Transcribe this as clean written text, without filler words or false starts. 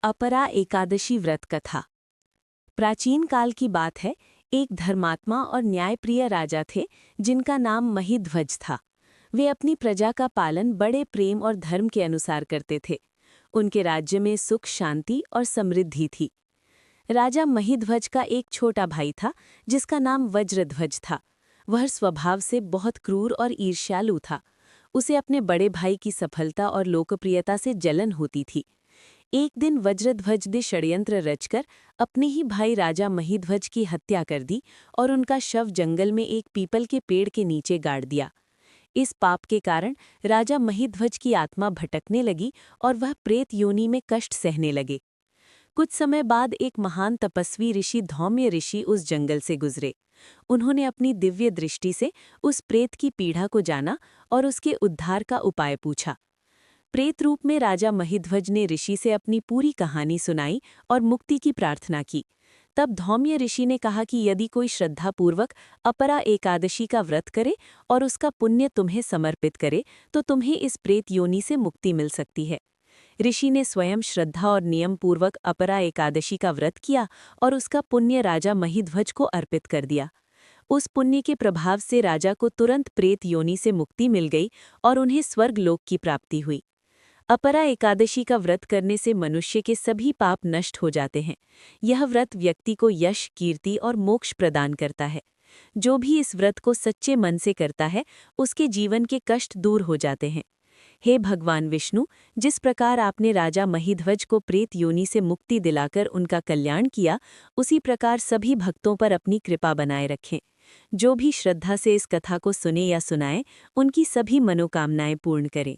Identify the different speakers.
Speaker 1: अपरा एकादशी व्रत कथा। प्राचीन काल की बात है। एक धर्मात्मा और न्यायप्रिय राजा थे जिनका नाम महिध्वज था। वे अपनी प्रजा का पालन बड़े प्रेम और धर्म के अनुसार करते थे। उनके राज्य में सुख, शांति और समृद्धि थी। राजा महिध्वज का एक छोटा भाई था जिसका नाम वज्रध्वज था। वह स्वभाव से बहुत क्रूर और ईर्ष्यालु था। उसे अपने बड़े भाई की सफलता और लोकप्रियता से जलन होती थी। एक दिन वज्रध्वज ने षड्यंत्र रचकर अपने ही भाई राजा महिध्वज की हत्या कर दी और उनका शव जंगल में एक पीपल के पेड़ के नीचे गाड़ दिया। इस पाप के कारण राजा महिध्वज की आत्मा भटकने लगी और वह प्रेत योनि में कष्ट सहने लगे। कुछ समय बाद एक महान तपस्वी ऋषि धौम्य ऋषि उस जंगल से गुजरे। उन्होंने अपनी दिव्य दृष्टि से उस प्रेत की पीड़ा को जाना और उसके उद्धार का उपाय पूछा। प्रेत रूप में राजा महिध्वज ने ऋषि से अपनी पूरी कहानी सुनाई और मुक्ति की प्रार्थना की। तब धौम्य ऋषि ने कहा कि यदि कोई श्रद्धापूर्वक अपरा एकादशी का व्रत करे और उसका पुण्य तुम्हें समर्पित करे तो तुम्हें इस प्रेत योनि से मुक्ति मिल सकती है। ऋषि ने स्वयं श्रद्धा और नियम पूर्वक अपरा एकादशी का व्रत किया और उसका पुण्य राजा महिध्वज को अर्पित कर दिया। उस पुण्य के प्रभाव से राजा को तुरंत प्रेत योनि से मुक्ति मिल गई और उन्हें स्वर्गलोक की प्राप्ति हुई। अपरा एकादशी का व्रत करने से मनुष्य के सभी पाप नष्ट हो जाते हैं। यह व्रत व्यक्ति को यश, कीर्ति और मोक्ष प्रदान करता है। जो भी इस व्रत को सच्चे मन से करता है उसके जीवन के कष्ट दूर हो जाते हैं। हे भगवान विष्णु, जिस प्रकार आपने राजा महिध्वज को प्रेत योनि से मुक्ति दिलाकर उनका कल्याण किया, उसी प्रकार सभी भक्तों पर अपनी कृपा बनाए रखें। जो भी श्रद्धा से इस कथा को सुने या सुनाए, उनकी सभी मनोकामनाएं पूर्ण करें।